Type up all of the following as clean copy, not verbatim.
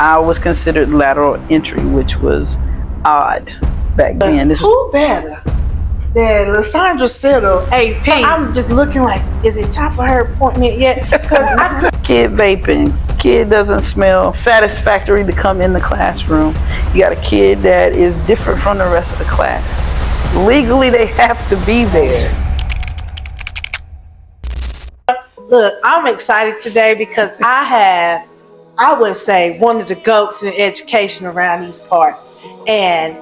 I was considered lateral entry, which was odd back then. Who better than Lasaundra Siddle, AP? I'm just looking like, is it time for her appointment yet? Because I could. Kid vaping. Kid doesn't smell satisfactory to come in the classroom. You got a kid that is different from the rest of the class. Legally, they have to be there. Look, I'm excited today because I would say, one of the goats in education around these parts. And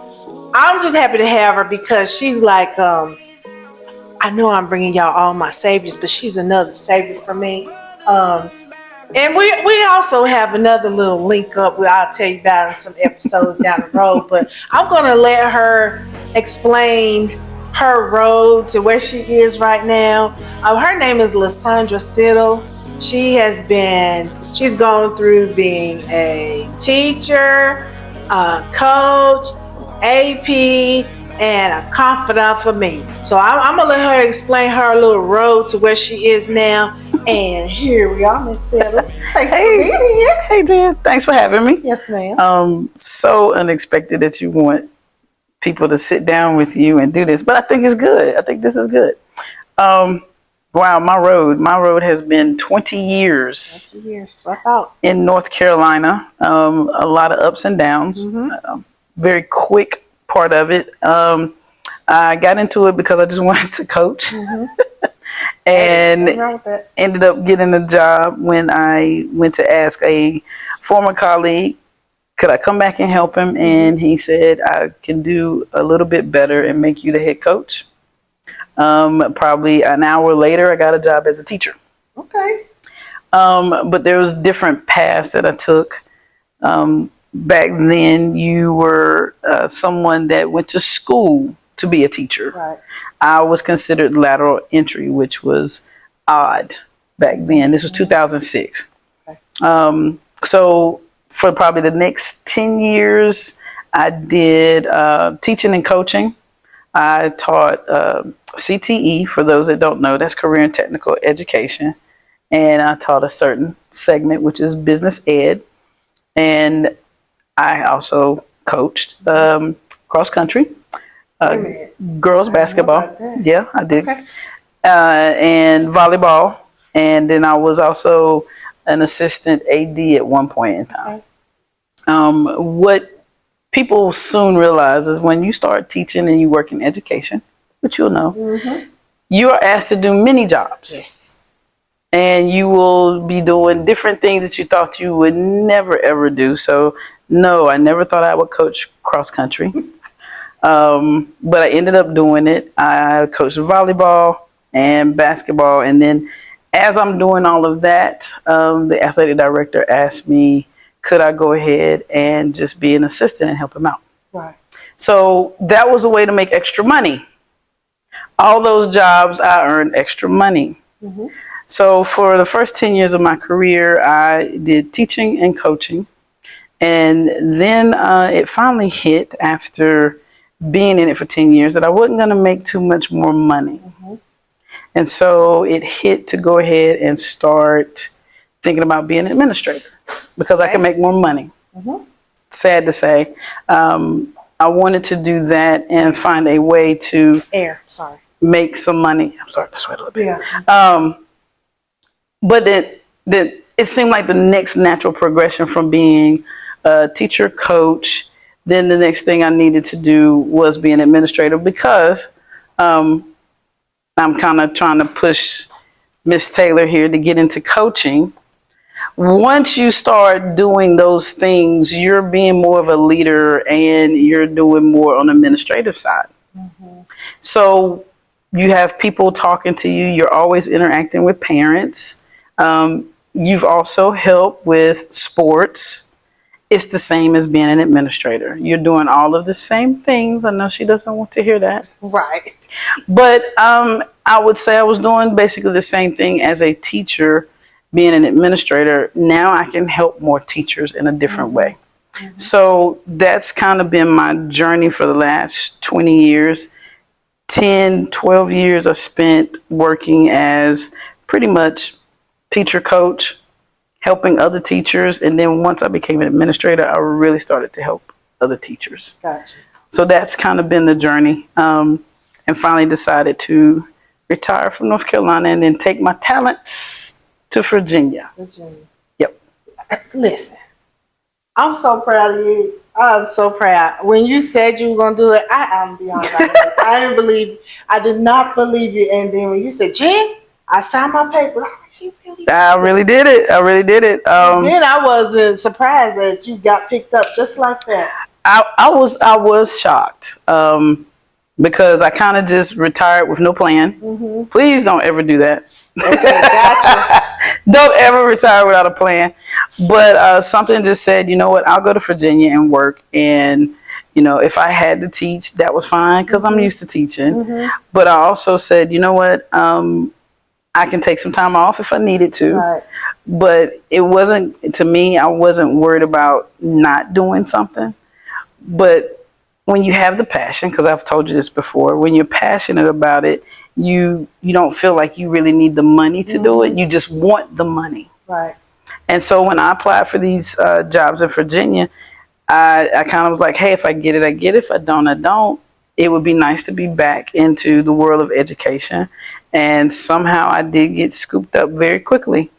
I'm just happy to have her because she's like, I know I'm bringing y'all all my saviors, but she's another savior for me. And we also have another little link up where I'll tell you about in some episodes down the road. But I'm going to let her explain her road to where she is right now. Her name is Lasaundra Siddle. She's gone through being a teacher, a coach, AP, and a confidant for me. So I'm gonna let her explain her little road to where she is now. And here we are, Miss Siddle. Thanks for being here. Hey, Jen. Thanks for having me. Yes, ma'am. So unexpected that you want people to sit down with you and do this, but I think it's good. I think this is good. Wow, my road has been 20 years. 20 years, what I thought. In North Carolina. A lot of ups and downs. Very quick part of it. I got into it because I just wanted to coach. And ended up getting a job when I went to ask a former colleague, could I come back and help him? And he said, I can do a little bit better and make you the head coach. Probably an hour later, I got a job as a teacher. Okay. But there was different paths that I took. Back then, you were someone that went to school to be a teacher. Right. I was considered lateral entry, which was odd back then. This was 2006. Okay. So for probably the next 10 years, I did teaching and coaching. I taught CTE, for those that don't know, that's career and technical education. And I taught a certain segment, which is business ed. And I also coached cross country, girls basketball. Yeah, I did. Okay. And volleyball. And then I was also an assistant AD at one point in time. Okay. What people soon realize is when you start teaching and you work in education, which you'll know, you are asked to do many jobs. Yes. And you will be doing different things that you thought you would never, ever do. So, no, I never thought I would coach cross country. But I ended up doing it. I coached volleyball and basketball. And then as I'm doing all of that, the athletic director asked me, could I go ahead and just be an assistant and help him out? Right. So that was a way to make extra money. All those jobs, I earned extra money. So for the first 10 years of my career, I did teaching and coaching. And then it finally hit after being in it for 10 years that I wasn't going to make too much more money. And so it hit to go ahead and start thinking about being an administrator because I can make more money. Sad to say. I wanted to do that and find a way to make some money. I'm sorry to sweat a little bit. Yeah. But then it seemed like the next natural progression from being a teacher, coach, then the next thing I needed to do was be an administrator because I'm kind of trying to push Miss Taylor here to get into coaching. Once you start doing those things, you're being more of a leader and you're doing more on the administrative side. So you have people talking to you. You're always interacting with parents. You've also helped with sports. It's the same as being an administrator. You're doing all of the same things. I know she doesn't want to hear that. Right. But I would say I was doing basically the same thing as a teacher, being an administrator. Now I can help more teachers in a different way. So that's kind of been my journey for the last 20 years. 10, 12 years I spent working as pretty much teacher coach helping other teachers. And then once I became an administrator, I really started to help other teachers. Gotcha. So that's kind of been the journey. And finally decided to retire from North Carolina and then take my talents to Virginia. Yep. Listen, I'm so proud of you. I'm so proud. When you said you were going to do it, I'm beyond that. I did not believe you. And then when you said, Jen, I signed my paper. She really I really did it. then I wasn't surprised that you got picked up just like that. I was shocked because I kind of just retired with no plan. Mm-hmm. Please don't ever do that. Okay, gotcha. Don't ever retire without a plan. But something just said, you know what, I'll go to Virginia and work. And, you know, if I had to teach, that was fine because I'm used to teaching. Mm-hmm. But I also said, you know what, I can take some time off if I needed to. Right. But it wasn't, to me, I wasn't worried about not doing something. But when you have the passion, because I've told you this before, when you're passionate about it, you don't feel like you really need the money to do it. You just want the money. Right. And so when I applied for these jobs in Virginia, I kind of was like, hey, if I get it, I get it. If I don't, I don't. It would be nice to be back into the world of education. And somehow I did get scooped up very quickly.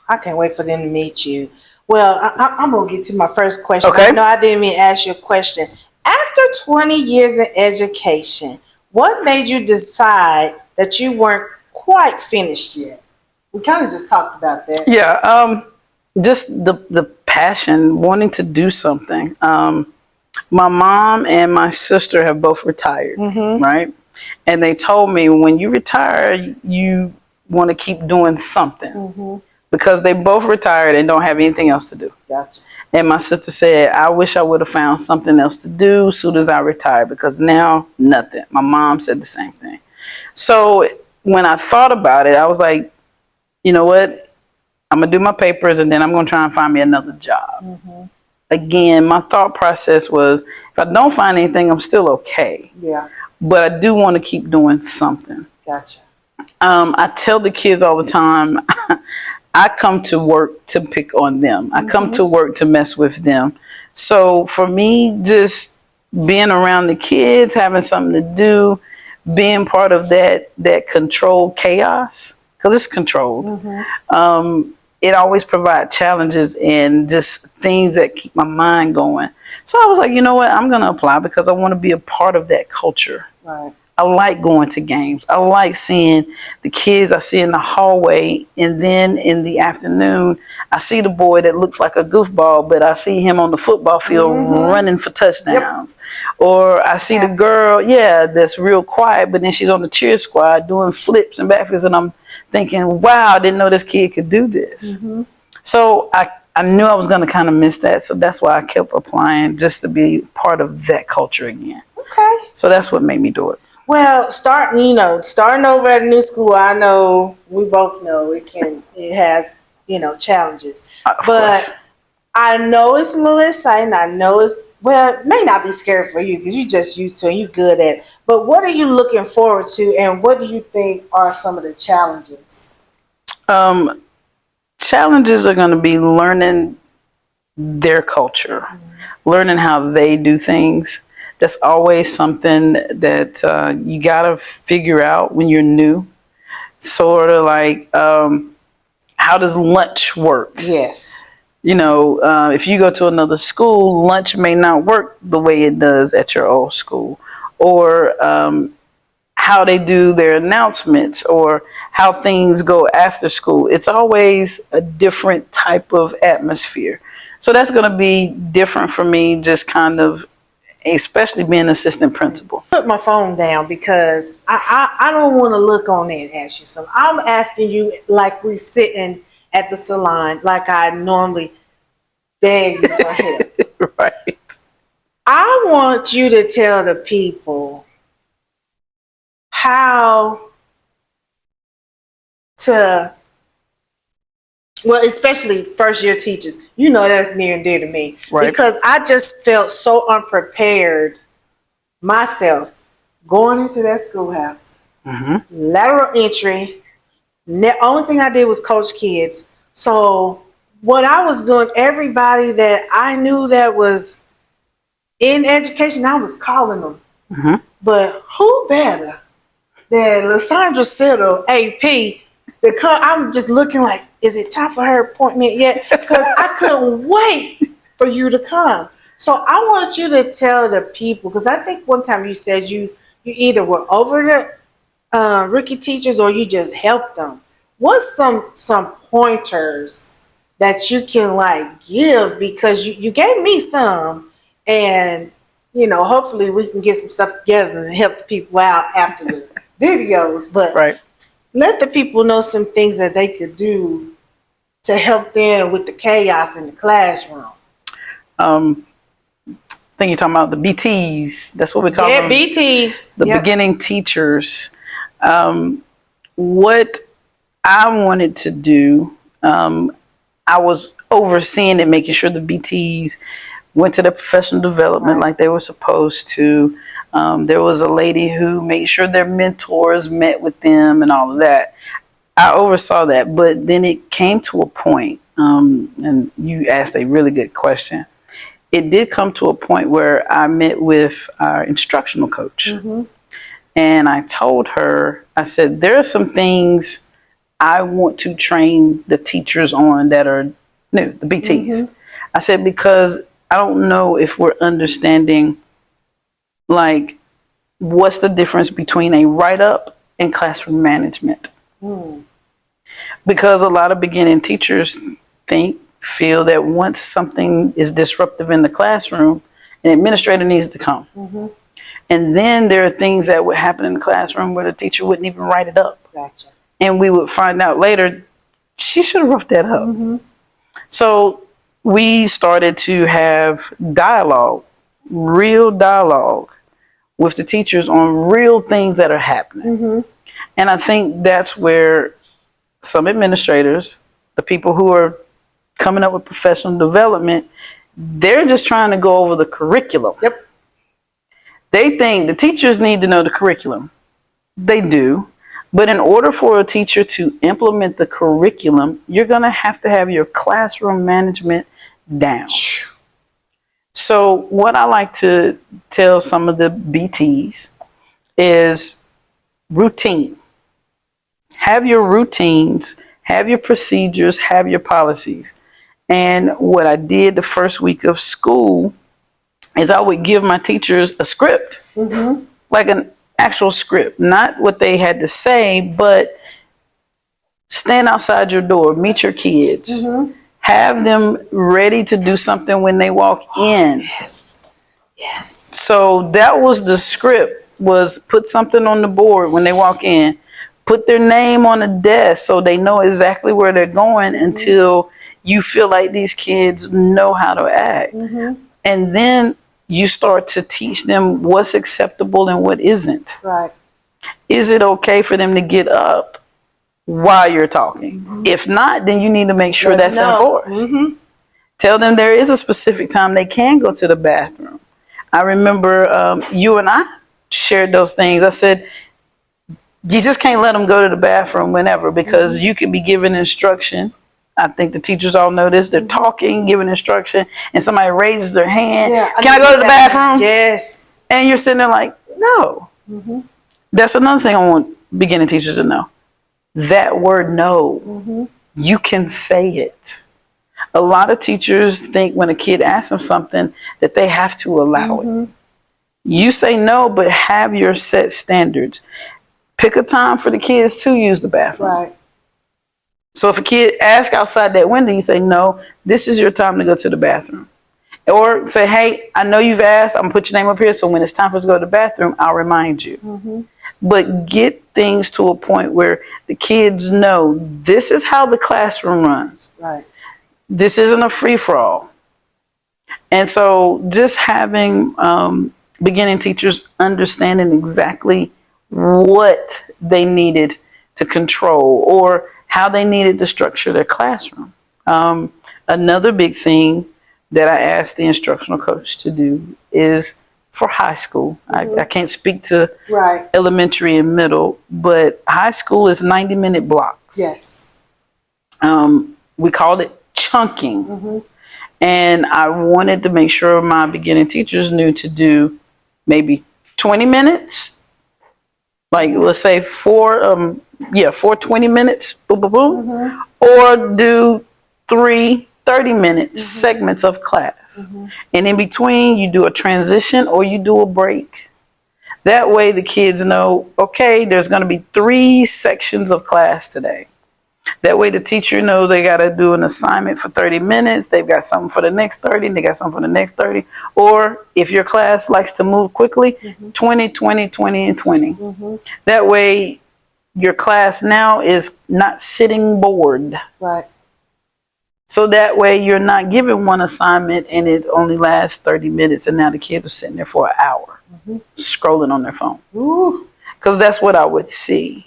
I can't wait for them to meet you. Well, I'm going to get to my first question. Okay. I know I didn't mean to ask you a question. After 20 years in education, what made you decide that you weren't quite finished yet? We kind of just talked about that. Yeah, just the passion, wanting to do something. My mom and my sister have both retired, right? And they told me, when you retire, you want to keep doing something. Because they both retired and don't have anything else to do. Gotcha. And my sister said, I wish I would have found something else to do as soon as I retired, because now nothing. My mom said the same thing. So when I thought about it, I was like, you know what? I'm going to do my papers and then I'm going to try and find me another job. Again, my thought process was, if I don't find anything, I'm still okay. Yeah. But I do want to keep doing something. Gotcha. I tell the kids all the time, I come to work to pick on them. I come to work to mess with them. So for me, just being around the kids, having something to do, being part of that controlled chaos, because it's controlled, it always provides challenges and just things that keep my mind going. So I was like, you know what, I'm going to apply because I want to be a part of that culture. Right. I like going to games. I like seeing the kids I see in the hallway. And then in the afternoon, I see the boy that looks like a goofball, but I see him on the football field running for touchdowns. Yep. Or I see the girl, that's real quiet, but then she's on the cheer squad doing flips and backflips. And I'm thinking, wow, I didn't know this kid could do this. So I knew I was going to kind of miss that. So that's why I kept applying, just to be part of that culture again. Okay. So that's what made me do it. Well, starting over at a new school, I know, we both know it has, challenges. Of course. I know it's a little exciting. I know it may not be scary for you because you're just used to it and you're good at it. But what are you looking forward to, and what do you think are some of the challenges? Challenges are going to be learning their culture, learning how they do things. That's always something that you got to figure out when you're new. Sort of like, how does lunch work? Yes. If you go to another school, lunch may not work the way it does at your old school. Or how they do their announcements, or how things go after school. It's always a different type of atmosphere. So that's going to be different for me, just kind of, especially being assistant principal. Put my phone down because I don't want to look on there and ask you something. I'm asking you like we're sitting at the salon, like I normally beg you for help. Right. I want you to tell the people how to, especially first year teachers, that's near and dear to me. Right. Because I just felt so unprepared myself going into that schoolhouse. Lateral entry. The only thing I did was coach kids. So what I was doing, everybody that I knew that was in education, I was calling them. Mm-hmm. But who better than Lasaundra Siddle, AP, because I'm just looking like, is it time for her appointment yet? Because I couldn't wait for you to come. So I want you to tell the people, because I think one time you said you either were over the rookie teachers or you just helped them. What's some pointers that you can like give, because you gave me some, and hopefully we can get some stuff together and help the people out after the videos. But Right. let the people know some things that they could do to help them with the chaos in the classroom. I think you're talking about the BTs. That's what we call them. Yeah, BTs. The beginning teachers. What I wanted to do, I was overseeing it, making sure the BTs went to their professional development like they were supposed to. There was a lady who made sure their mentors met with them and all of that. I oversaw that, but then it came to a point, and you asked a really good question. It did come to a point where I met with our instructional coach. Mm-hmm. And I told her, I said, there are some things I want to train the teachers on that are new, the BTs. Mm-hmm. I said, because I don't know if we're understanding, like, what's the difference between a write-up and classroom management. Mm. Because a lot of beginning teachers feel that once something is disruptive in the classroom, an administrator needs to come. Mm-hmm. And then there are things that would happen in the classroom where the teacher wouldn't even write it up. Gotcha. And we would find out later, she should have wrote that up. Mm-hmm. So we started to have dialogue, real dialogue with the teachers on real things that are happening. Mm-hmm. And I think that's where some administrators, the people who are coming up with professional development, they're just trying to go over the curriculum. Yep. They think the teachers need to know the curriculum. They do. But in order for a teacher to implement the curriculum, you're going to have your classroom management down. So what I like to tell some of the BTs is routine. Have your routines, have your procedures, have your policies. And what I did the first week of school is I would give my teachers a script, mm-hmm. like an actual script, not what they had to say, but stand outside your door, meet your kids, mm-hmm. have them ready to do something when they walk in. Yes. Yes. So that was the script, was put something on the board when they walk in, put their name on the desk so they know exactly where they're going, mm-hmm. until you feel like these kids know how to act. Mm-hmm. And then you start to teach them what's acceptable and what isn't. Right. Is it okay for them to get up while you're talking? Mm-hmm. If not, then you need to make sure that's enforced. Mm-hmm. Tell them there is a specific time they can go to the bathroom. I remember you and I shared those things. I said, you just can't let them go to the bathroom whenever, because mm-hmm. you could be giving instruction. I think the teachers all know this. They're mm-hmm. talking, giving instruction, and somebody raises their hand. Yeah, can I go to the bathroom? Yes. And you're sitting there like, no. Mm-hmm. That's another thing I want beginning teachers to know. That word no, mm-hmm. you can say it. A lot of teachers think when a kid asks them something that they have to allow mm-hmm. it. You say no, but have your set standards. Pick a time for the kids to use the bathroom. Right. So if a kid asks outside that window, you say, no, this is your time to go to the bathroom. Or say, hey, I know you've asked, I'm going to put your name up here, so when it's time for us to go to the bathroom, I'll remind you. Mm-hmm. But get things to a point where the kids know this is how the classroom runs. Right. This isn't a free-for-all. And so just having beginning teachers understanding exactly what they needed to control or how they needed to structure their classroom. Another big thing that I asked the instructional coach to do is for high school. Mm-hmm. I can't speak to elementary and middle, but high school is 90-minute blocks. Yes. we called it chunking. And I wanted to make sure my beginning teachers knew to do maybe 20 minutes, like let's say four 20 minutes, boom, boom, boom, or do 30-minute segments of class. And in between, you do a transition or you do a break. That way the kids know, okay, there's going to be 3 sections of class today. That way the teacher knows they got to do an assignment for 30 minutes. They've got something for the next 30, and they got something for the next 30. Or if your class likes to move quickly, 20, 20, 20, and 20. That way your class now is not sitting bored. Right. So that way you're not giving one assignment and it only lasts 30 minutes, and now the kids are sitting there for an hour scrolling on their phone. Because that's what I would see.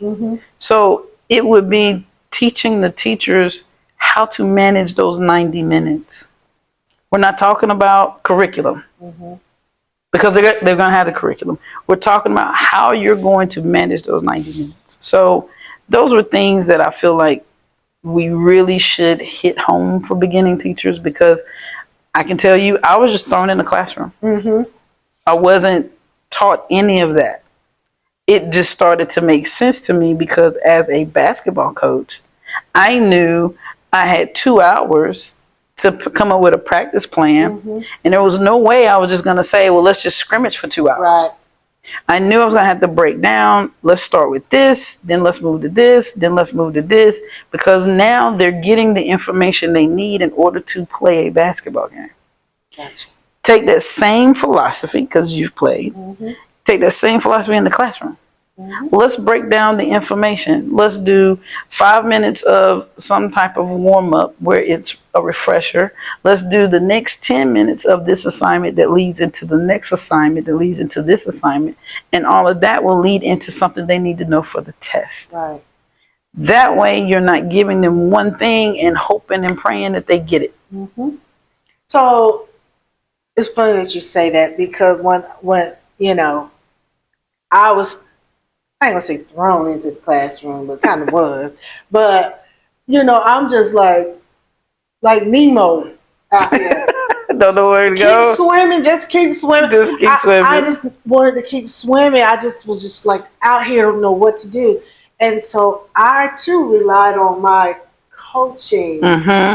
So it would be teaching the teachers how to manage those 90 minutes. We're not talking about curriculum because they're going to have the curriculum. We're talking about how you're going to manage those 90 minutes. So those were things that I feel like we really should hit home for beginning teachers, because I can tell you, I was just thrown in the classroom. I wasn't taught any of that. It just started to make sense to me because as a basketball coach, I knew I had 2 hours to come up with a practice plan. And there was no way I was just going to say, well, let's just scrimmage for 2 hours. Right. I knew I was going to have to break down. Let's start with this, then let's move to this, then let's move to this, because now they're getting the information they need in order to play a basketball game. Gotcha. Take that same philosophy, because you've played, take that same philosophy in the classroom. Let's break down the information. Let's do 5 minutes of some type of warm-up where it's a refresher. Let's do the next 10 minutes of this assignment that leads into the next assignment that leads into this assignment. And all of that will lead into something they need to know for the test. Right. That way you're not giving them one thing and hoping and praying that they get it. So it's funny that you say that, because when you know, I ain't gonna say thrown into the classroom, but kind of was. But you know, I'm just like Nemo out there. Don't know where to go. Keep swimming, just keep swimming. Just keep swimming. I just wanted to keep swimming. I just was just like out here, don't know what to do. And so I too relied on my coaching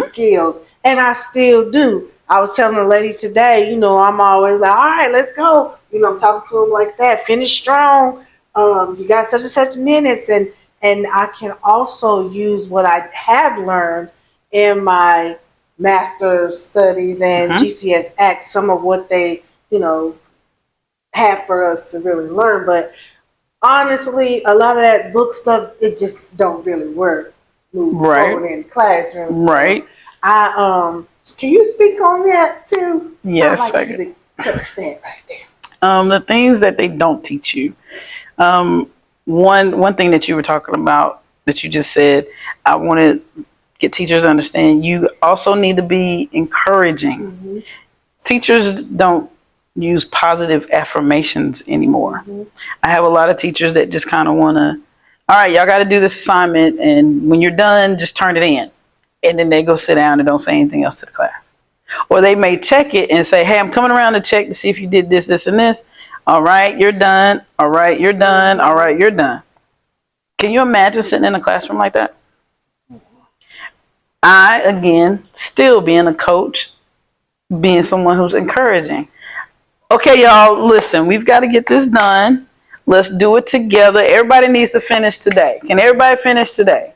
skills, and I still do. I was telling a lady today, you know, I'm always like, all right, let's go. You know, I'm talking to them like that. Finish strong. You got such and such minutes, and I can also use what I have learned in my master's studies and GCS Act, some of what they, you know, have for us to really learn. But honestly, a lot of that book stuff, it just don't really work moving forward in the classroom. So right. Can you speak on that too? Yes, I'd like you to touch that right there. The things that they don't teach you. One thing that you were talking about that you just said, I want to get teachers to understand, you also need to be encouraging. Teachers don't use positive affirmations anymore. I have a lot of teachers that just kind of want to, all right, y'all got to do this assignment, and when you're done, just turn it in. And then they go sit down and don't say anything else to the class. Or they may check it and say, hey, I'm coming around to check to see if you did this, this, and this. All right, you're done. All right, you're done. All right, you're done. Can you imagine sitting in a classroom like that? I, again, still being a coach, being someone who's encouraging. Okay, y'all, listen, we've got to get this done. Let's do it together. Everybody needs to finish today. Can everybody finish today?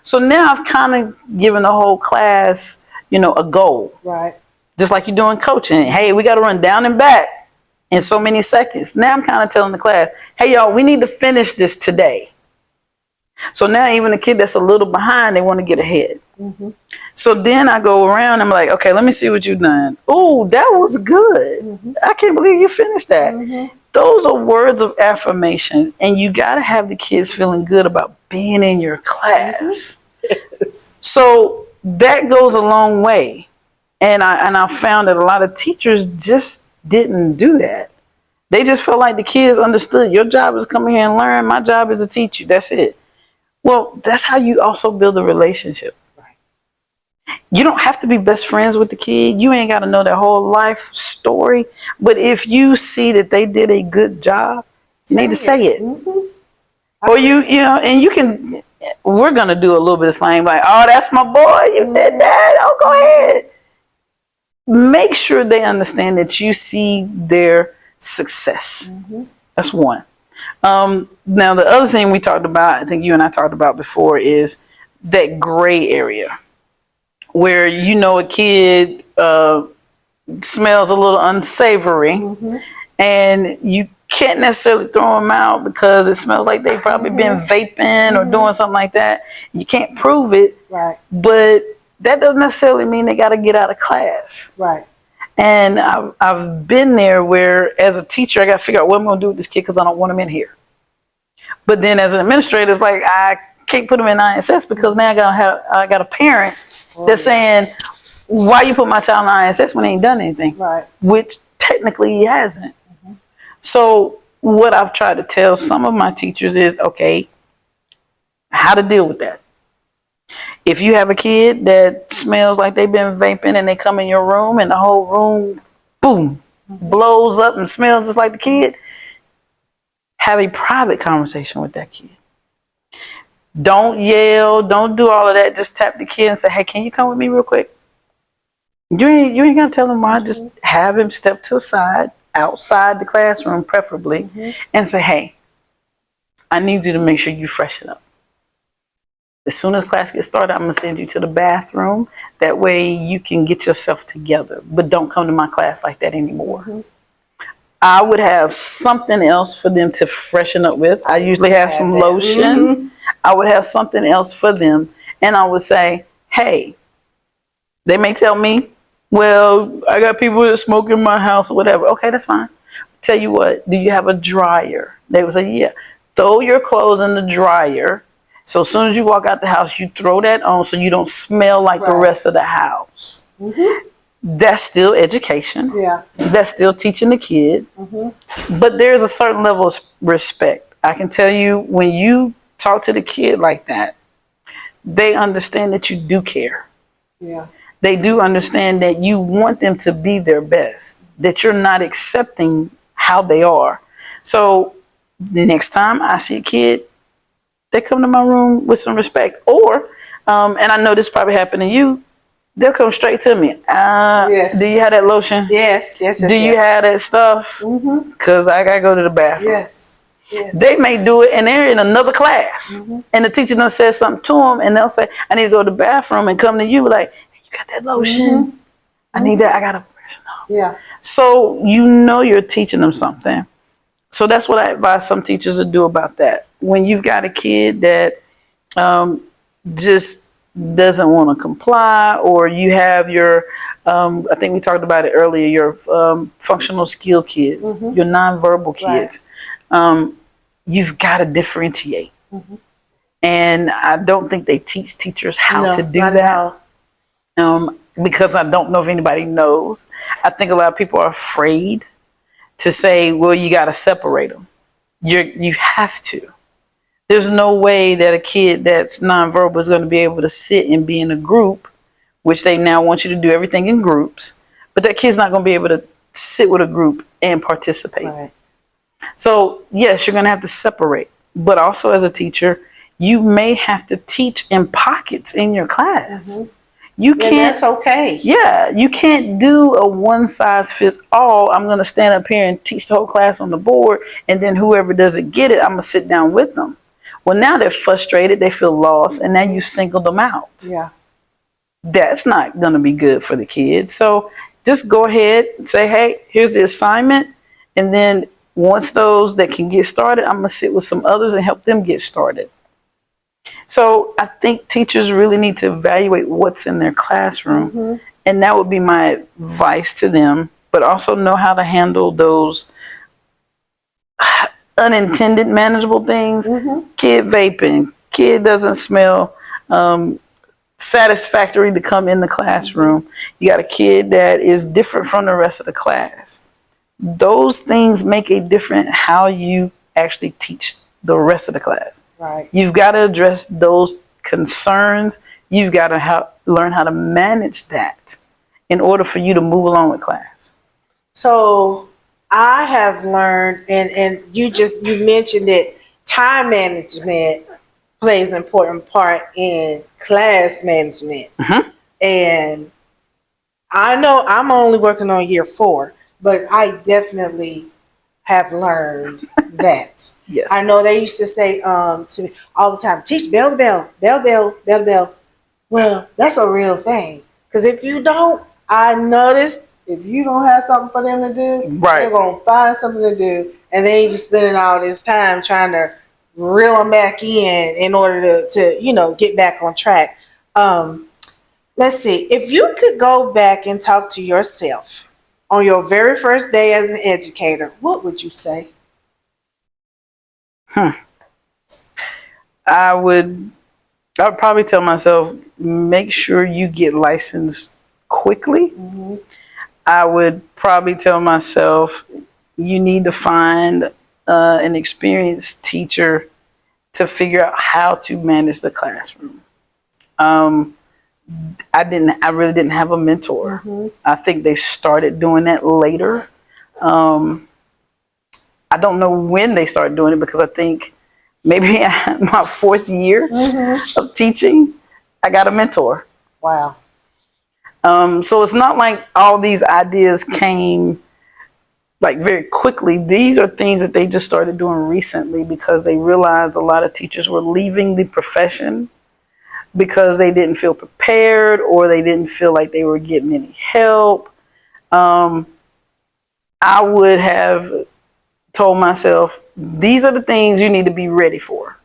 So now I've kind of given the whole class, you know, a goal. Right. Just like you're doing coaching. Hey, we got to run down and back in so many seconds. Now I'm kind of telling the class, hey, y'all, we need to finish this today. So now even a kid that's a little behind, they want to get ahead. So then I go around and I'm like, okay, let me see what you've done. Oh, that was good. I can't believe you finished that. Those are words of affirmation, and you got to have the kids feeling good about being in your class. So that goes a long way. And I found that a lot of teachers just didn't do that. They just felt like the kids understood, your job is come here and learn. My job is to teach you. That's it. Well, that's how you also build a relationship. You don't have to be best friends with the kid. You ain't got to know their whole life story. But if you see that they did a good job, you need to say it. Mm-hmm. Or you know, and you can, we're going to do a little bit of slang like, oh, that's my boy. You did that. Oh, go ahead. Make sure they understand that you see their success. That's one. Now, the other thing we talked about, I think you and I talked about before, is that gray area where you know a kid smells a little unsavory, and you can't necessarily throw them out because it smells like they've probably been vaping or doing something like that. You can't prove it, Right. but that doesn't necessarily mean they got to get out of class. Right. And I've been there where, as a teacher, I got to figure out what I'm going to do with this kid because I don't want him in here. But then, as an administrator, it's like I can't put him in ISS because now I got a parent that's saying, "Why you put my child in ISS when he ain't done anything?" Right. Which technically he hasn't. So what I've tried to tell some of my teachers is, okay, how to deal with that. If you have a kid that smells like they've been vaping and they come in your room and the whole room, boom, blows up and smells just like the kid, have a private conversation with that kid. Don't yell. Don't do all of that. Just tap the kid and say, hey, can you come with me real quick? You ain't got to tell him why. Just have him step to the side, outside the classroom preferably, and say, hey, I need you to make sure you freshen up. As soon as class gets started, I'm going to send you to the bathroom. That way you can get yourself together. But don't come to my class like that anymore. I would have something else for them to freshen up with. I usually have some lotion. I would have something else for them. And I would say, hey, they may tell me, well, I got people that smoke in my house or whatever. Okay, that's fine. Tell you what, do you have a dryer? They would say, yeah. Throw your clothes in the dryer. So as soon as you walk out the house, you throw that on so you don't smell like the rest of the house. That's still education. Yeah. That's still teaching the kid. But there's a certain level of respect. I can tell you, when you talk to the kid like that, they understand that you do care. Yeah. They do understand that you want them to be their best, that you're not accepting how they are. So next time I see a kid, they come to my room with some respect. Or, and I know this probably happened to you, they'll come straight to me. Yes. Do you have that lotion? Yes. Do you have that stuff? Because I got to go to the bathroom. Yes. They may do it and they're in another class. And the teacher done said something to them and they'll say, I need to go to the bathroom, and come to you like, hey, you got that lotion? I need that. I got to freshen up. Yeah. So you know you're teaching them something. So that's what I advise some teachers to do about that. When you've got a kid that just doesn't want to comply, or you have your, I think we talked about it earlier, your functional skill kids, your nonverbal kids, you've got to differentiate. And I don't think they teach teachers how to do that. Because I don't know if anybody knows. I think a lot of people are afraid to say, well, you got to separate them. You have to. There's no way that a kid that's nonverbal is going to be able to sit and be in a group, which they now want you to do everything in groups, but that kid's not going to be able to sit with a group and participate. Right. So yes, you're going to have to separate, but also as a teacher, you may have to teach in pockets in your class. You can't. That's okay. Yeah, you can't do a one size fits all. I'm going to stand up here and teach the whole class on the board, and then whoever doesn't get it, I'm going to sit down with them. Well, now they're frustrated, they feel lost, and now you singled them out. Yeah. That's not going to be good for the kids. So just go ahead and say, hey, here's the assignment. And then once those that can get started, I'm going to sit with some others and help them get started. So I think teachers really need to evaluate what's in their classroom. And that would be my advice to them, but also know how to handle those unintended manageable things. Kid vaping, kid doesn't smell satisfactory to come in the classroom. You got a kid that is different from the rest of the class. Those things make a difference how you actually teach the rest of the class. Right. You've got to address those concerns, you've got to learn how to manage that in order for you to move along with class. So I have learned, and you mentioned it, time management plays an important part in class management. Mm-hmm. And I know I'm only working on year 4, but I definitely have learned that. Yes. I know they used to say to me all the time, teach bell to bell, bell to bell, bell to bell. Well, that's a real thing. Because if you don't, I noticed if you don't have something for them to do, Right. they're going to find something to do. And they ain't just spending all this time trying to reel them back in order to get back on track. Let's see. If you could go back and talk to yourself on your very first day as an educator, what would you say? I would probably tell myself, make sure you get licensed quickly. Mm-hmm. I would probably tell myself, you need to find an experienced teacher to figure out how to manage the classroom. I really didn't have a mentor. Mm-hmm. I think they started doing that later. I don't know when they started doing it, because I think maybe my 4th year Mm-hmm. of teaching, I got a mentor. Wow. So it's not like all these ideas came like very quickly. These are things that they just started doing recently, because they realized a lot of teachers were leaving the profession because they didn't feel prepared, or they didn't feel like they were getting any help. I would have told myself, these are the things you need to be ready for.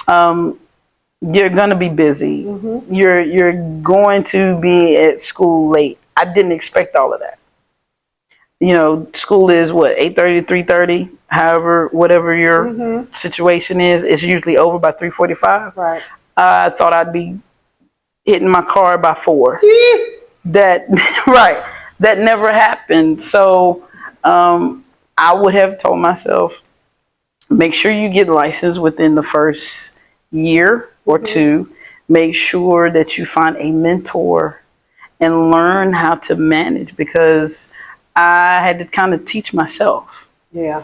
You're going to be busy. Mm-hmm. You're going to be at school late. I didn't expect all of that. School is what, 8:30 to 3:30, however, whatever your Mm-hmm. situation is. It's usually over by 3:45. Right. I thought I'd be hitting my car by 4. That right. That never happened. So I would have told myself, make sure you get licensed within the first year or Mm-hmm. 2. Make sure that you find a mentor and learn how to manage, because I had to kind of teach myself. Yeah.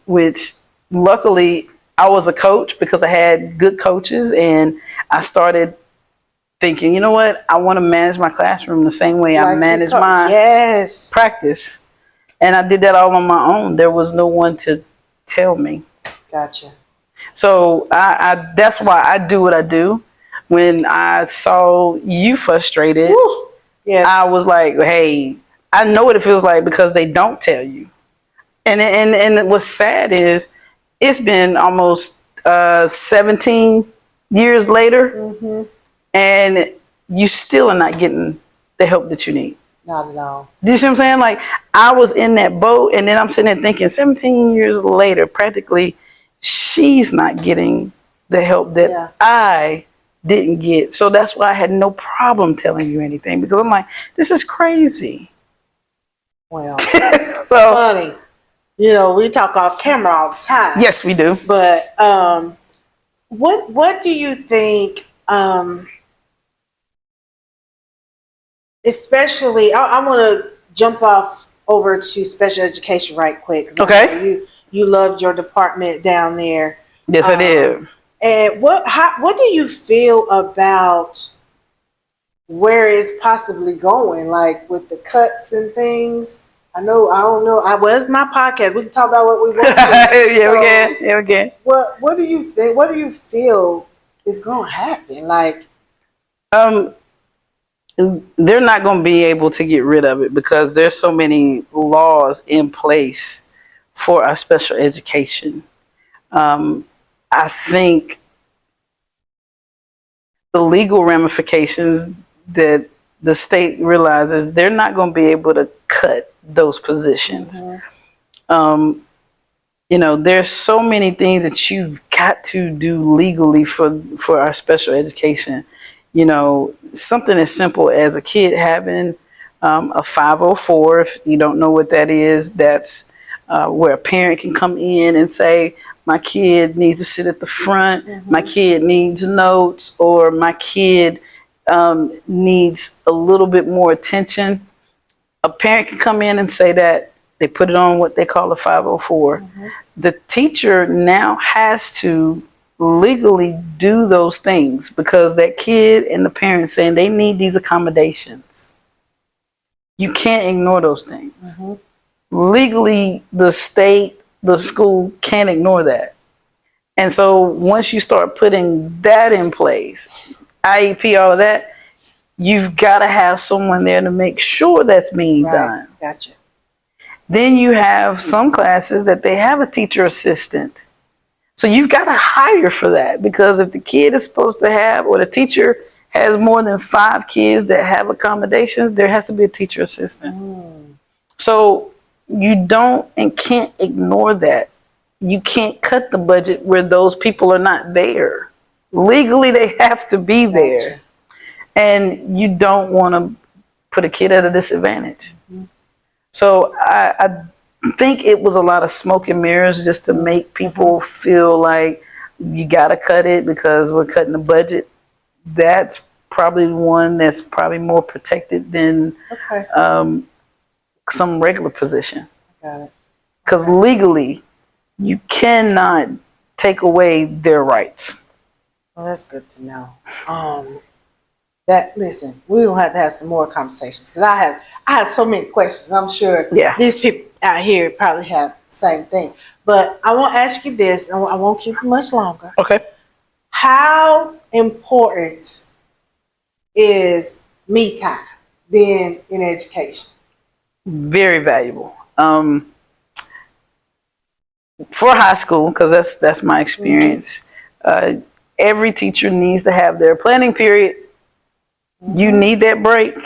Which luckily I was a coach, because I had good coaches, and I started thinking, you know what, I want to manage my classroom the same way I manage my yes. practice. And I did that all on my own. There was no one to tell me. Gotcha. So I that's why I do what I do. When I saw you frustrated, Woo. Yes. I was like, hey, I know what it feels like, because they don't tell you. And what's sad is, it's been almost 17 years later, Mm-hmm. and you still are not getting the help that you need. Not at all. Do you see what I'm saying? Like, I was in that boat, and then I'm sitting there thinking, 17 years later, practically, she's not getting the help that I didn't get. So that's why I had no problem telling you anything, because I'm like, this is crazy. Well, so funny. We talk off camera all the time. Yes, we do. But what do you think? Especially, I want to jump off over to special education right quick. Okay. You loved your department down there. Yes, I did. And what do you feel about where it's possibly going, like with the cuts and things? I don't know. It's my podcast. We can talk about what we want to. Yeah, we can. What do you think? What do you feel is going to happen? Like, they're not going to be able to get rid of it, because there's so many laws in place for our special education. I think the legal ramifications that the state realizes, they're not going to be able to cut those positions. Mm-hmm. There's so many things that you've got to do legally for our special education. Something as simple as a kid having a 504. If you don't know what that is, that's where a parent can come in and say, my kid needs to sit at the front, my kid needs notes, or my kid needs a little bit more attention. A parent can come in and say that. They put it on what they call a 504. The teacher now has to legally do those things because that kid and the parents saying they need these accommodations. You can't ignore those things. Legally, the state, the school can't ignore that. And so once you start putting that in place, IEP, all of that, you've got to have someone there to make sure that's being done. Gotcha. Then you have some classes that they have a teacher assistant. So you've got to hire for that, because if the kid is supposed to have, or the teacher has more than 5 kids that have accommodations, there has to be a teacher assistant. So you don't and can't ignore that. You can't cut the budget where those people are not there. Legally, they have to be there. And you don't want to put a kid at a disadvantage. So I think it was a lot of smoke and mirrors just to make people feel like you got to cut it because we're cutting the budget. That's probably one that's probably more protected than some regular position. Got it. Because legally, you cannot take away their rights. Well, that's good to know. Listen, we will have to have some more conversations because I have so many questions. I'm sure these people out here probably have the same thing. But I won't ask you this, and I won't keep you much longer. Okay. How important is me time being in education? Very valuable. For high school, because that's my experience, every teacher needs to have their planning period. You need that break,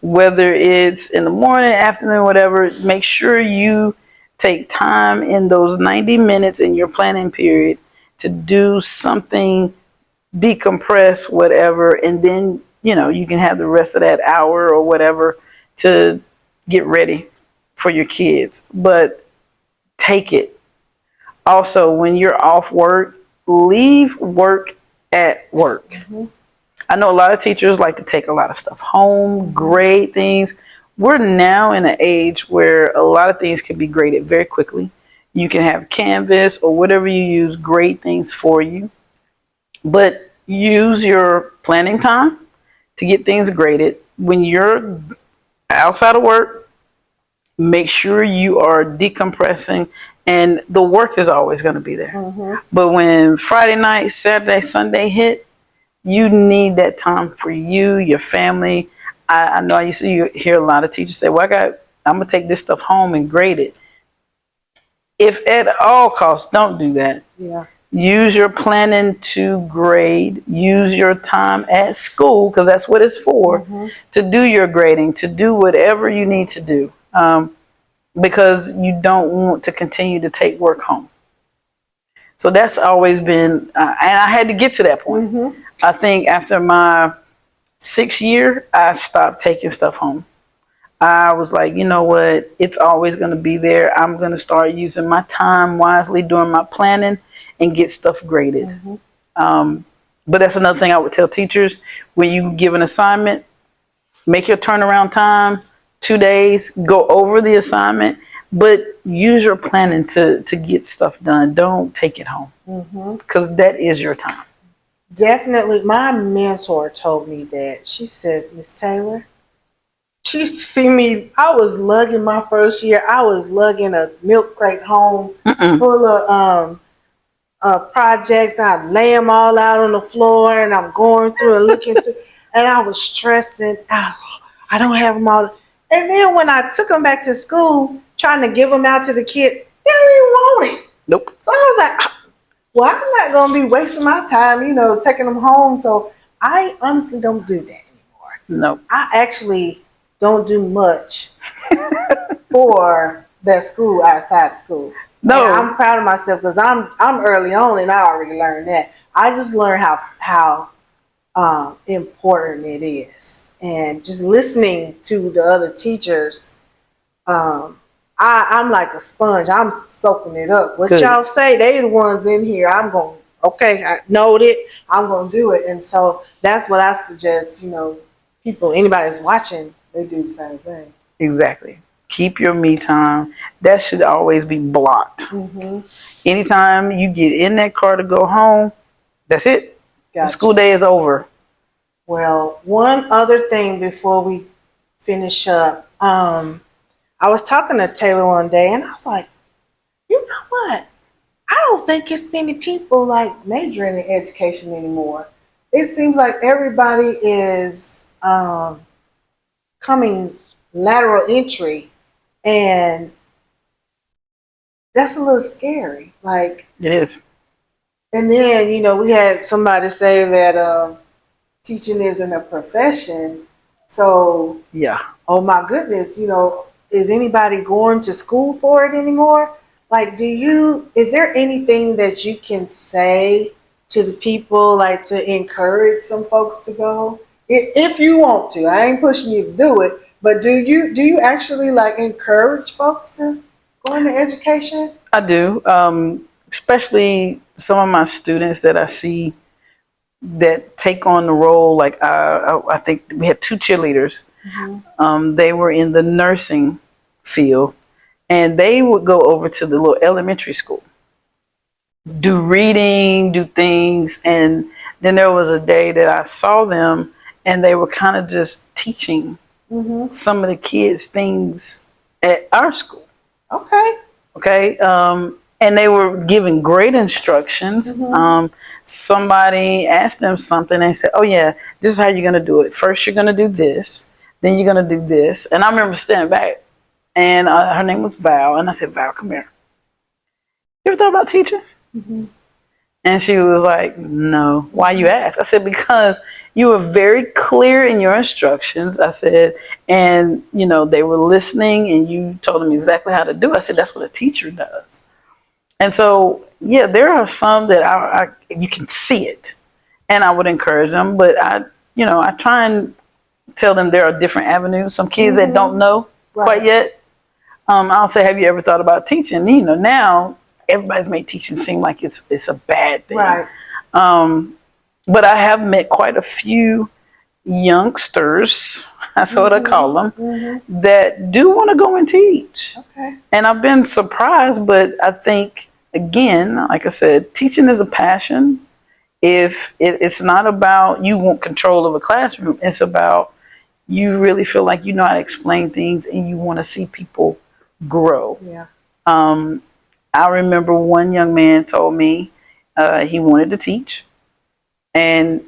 whether it's in the morning, afternoon, whatever. Make sure you take time in those 90 minutes in your planning period to do something, decompress, whatever, and then, you can have the rest of that hour or whatever to get ready for your kids. But take it. Also, when you're off work, leave work at work. I know a lot of teachers like to take a lot of stuff home, grade things. We're now in an age where a lot of things can be graded very quickly. You can have Canvas or whatever you use, grade things for you. But use your planning time to get things graded. When you're outside of work, make sure you are decompressing, and the work is always going to be there. But when Friday night, Saturday, Sunday hit, you need that time for you, your family. I know I used to hear a lot of teachers say, well, I'm going to take this stuff home and grade it. If at all costs, don't do that. Use your planning to grade. Use your time at school, because that's what it's for, to do your grading, to do whatever you need to do, because you don't want to continue to take work home. So that's always been, and I had to get to that point. I think after my 6th year, I stopped taking stuff home. I was like, you know what? It's always going to be there. I'm going to start using my time wisely during my planning and get stuff graded. But that's another thing I would tell teachers. When you give an assignment, make your turnaround time 2 days, go over the assignment, but use your planning to get stuff done. Don't take it home, because that is your time. Definitely. My mentor told me that. She says, Miss Taylor, she used to see me. I was lugging my first year. I was lugging a milk crate home full of projects. I lay them all out on the floor, and I'm going through and looking through, and I was stressing. I don't have them all. And then when I took them back to school, trying to give them out to the kids, they don't even want it. Nope. So I was like, well, I'm not going to be wasting my time, taking them home. So I honestly don't do that anymore. No. I actually don't do much for that school outside of school. No. And I'm proud of myself because I'm early on and I already learned that. I just learned how important it is. And just listening to the other teachers, I'm like a sponge. I'm soaking it up. What Good. y'all say, they the ones in here. I'm going, okay, I know it. I'm going to do it. And so that's what I suggest, people, anybody that's watching, they do the same thing. Exactly. Keep your me time. That should always be blocked. Mm-hmm. Anytime you get in that car to go home, that's it. Gotcha. The school day is over. Well, one other thing before we finish up, I was talking to Taylor one day, and I was like, you know what? I don't think it's many people like majoring in education anymore. It seems like everybody is coming lateral entry, and that's a little scary. Like, it is. And then we had somebody say that teaching isn't a profession. So yeah. Oh my goodness, is anybody going to school for it anymore? Like, is there anything that you can say to the people, like to encourage some folks to go? If you want to, I ain't pushing you to do it, but do you actually like encourage folks to go into education? I do. Especially some of my students that I see that take on the role. Like I think we had 2 cheerleaders. Mm-hmm. They were in the nursing field, and they would go over to the little elementary school, do reading, do things. And then there was a day that I saw them, and they were kind of just teaching mm-hmm. some of the kids things at our school. Okay. And they were giving great instructions. Mm-hmm. Somebody asked them something. They said, oh, yeah, this is how you're going to do it. First, you're going to do this. Then you're going to do this. And I remember standing back, and her name was Val. And I said, Val, come here. You ever thought about teaching? Mm-hmm. And she was like, no. Why you ask? I said, because you were very clear in your instructions. I said, and, they were listening, and you told them exactly how to do it. I said, that's what a teacher does. And so, yeah, there are some that you can see it, and I would encourage them. But I try and tell them there are different avenues. Some kids mm-hmm. that don't know quite yet, I'll say, have you ever thought about teaching? Now everybody's made teaching seem like it's a bad thing. Right. But I have met quite a few youngsters, that's mm-hmm. what I call them, mm-hmm. that do want to go and teach. Okay. And I've been surprised, but I think, again, like I said, teaching is a passion. If it's not about you want control of a classroom, it's about you really feel like you know how to explain things and you want to see people grow. Yeah. I remember one young man told me he wanted to teach, and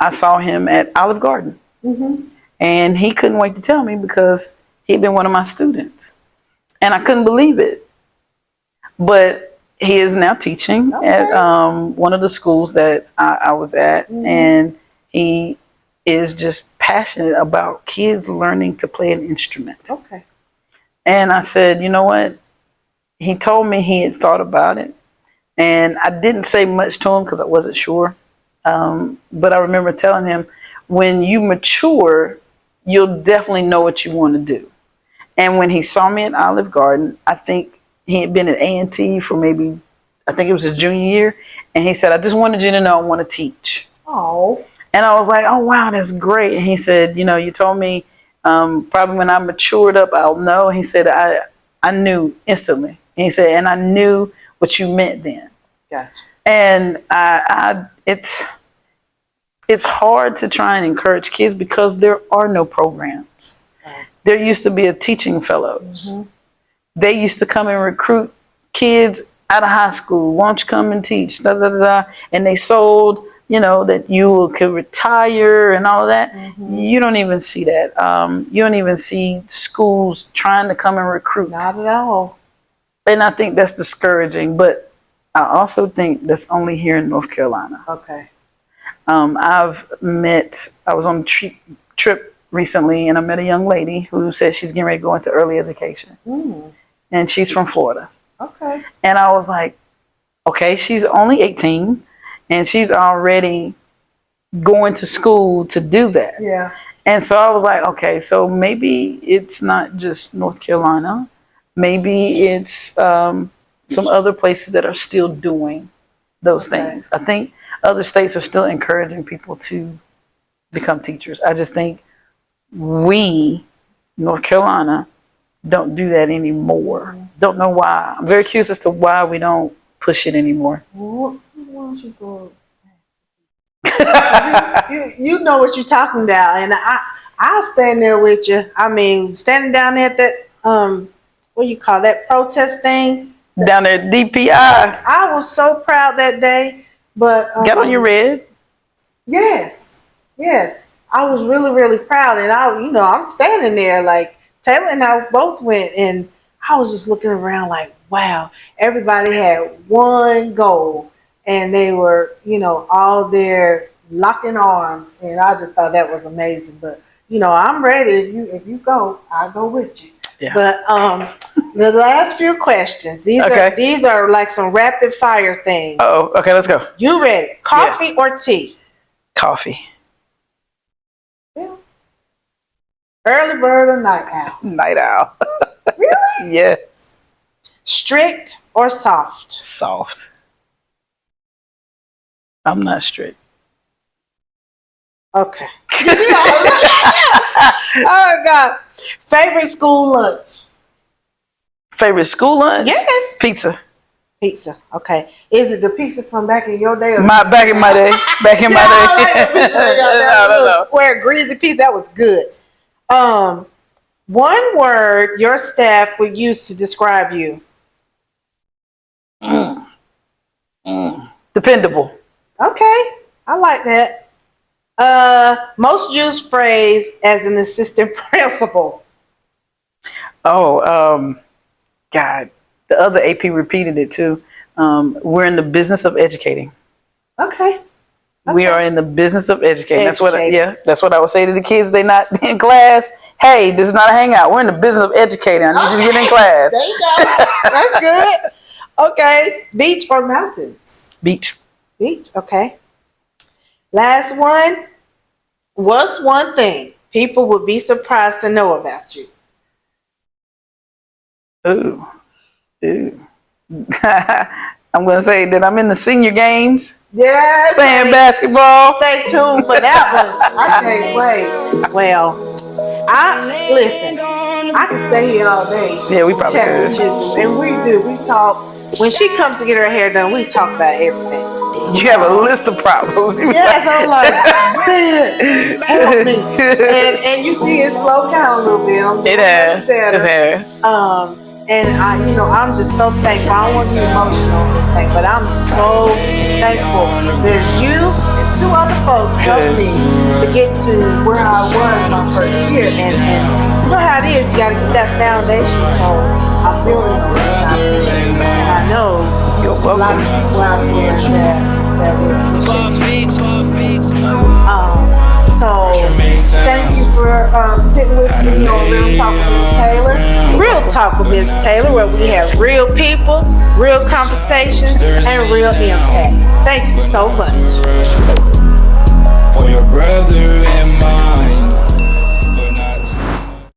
I saw him at Olive Garden, mm-hmm. and he couldn't wait to tell me because he'd been one of my students, and I couldn't believe it. But he is now teaching at one of the schools that I was at, mm-hmm. and he is just passionate about kids learning to play an instrument. Okay. And I said, you know what? He told me he had thought about it, and I didn't say much to him because I wasn't sure. But I remember telling him, when you mature, you'll definitely know what you want to do. And when he saw me at Olive Garden, I think he had been at A&T for maybe, I think it was his junior year. And he said, I just wanted you to know I want to teach. Oh. And I was like, oh, wow, that's great. And he said, you told me probably when I matured up, I'll know. And he said, I knew instantly. And he said, and I knew what you meant then. Gotcha. And it's hard to try and encourage kids because there are no programs. Right. There used to be a teaching fellows. Mm-hmm. They used to come and recruit kids out of high school. Why don't you come and teach? Da, da, da, da. And they sold, that you could retire and all of that. Mm-hmm. You don't even see that. You don't even see schools trying to come and recruit. Not at all. And I think that's discouraging. But I also think that's only here in North Carolina. Okay. I was on a trip recently, and I met a young lady who said she's getting ready to go into early education. Mm. And she's from Florida. Okay. And I was like, okay, she's only 18, and she's already going to school to do that. Yeah. And so I was like, okay, so maybe it's not just North Carolina. Maybe it's some other places that are still doing those things. I think other states are still encouraging people to become teachers. I just think we, North Carolina, don't do that anymore. Don't know why. I'm very curious as to why we don't push it anymore. Why don't you go? you know what you're talking about, and I'll stand there with you. I mean, standing down there at that what you call that protest thing down there at DPI. I was so proud that day, but get on your red. Yes, I was really, really proud, and I'm standing there like Taylor and I both went, and I was just looking around like, wow, everybody had one goal, and they were, all there locking arms, and I just thought that was amazing. But I'm ready. If you go, I'll go with you. Yeah. But the last few questions, these are like some rapid fire things. Oh, okay, let's go. You ready? Coffee or tea? Coffee. Yeah. Early bird or night owl? Night owl. Really? Yes. Strict or soft? Soft. I'm not strict. Okay. Oh God. Favorite school lunch? Favorite school lunch? Yes. Pizza. Pizza. Okay. Is it the pizza from back in your day? Back in my day. Back in my day. I like the pizza. That little square greasy piece. That was good. One word your staff would use to describe you. Dependable. Okay. I like that. Most used phrase as an assistant principal. Oh, God. The other AP repeated it too. We're in the business of educating. Okay. We are in the business of educating. That's what I would say to the kids if they're not in class. Hey, this is not a hangout. We're in the business of educating. I need you to get in class. There you go. That's good. Okay. Beach or mountains? Beach. Beach. Okay. Last one. What's one thing people would be surprised to know about you? Ooh. I'm going to say that I'm in the senior games. Yes. Playing basketball. Stay tuned for that one. I can't wait. Well, listen. I can stay here all day. Yeah, we probably could. And we do. We talk. When she comes to get her hair done, we talk about everything. You have a list of problems. Yes, I'm like, help me. And you see it slow down a little bit. It has. And I'm just so thankful. I don't want to be emotional on this thing, but I'm so thankful. There's you and two other folks helped me to get to where I was my first year. And you know how it is. You got to get that foundation. So I'm building on it. And I know a lot of people out there that really appreciate it. So thank you for sitting with me on Real Talk with Miss Taylor. Real Talk with Miss Taylor, where we have real people, real conversations, and real impact. Thank you so much. For your brother and mine.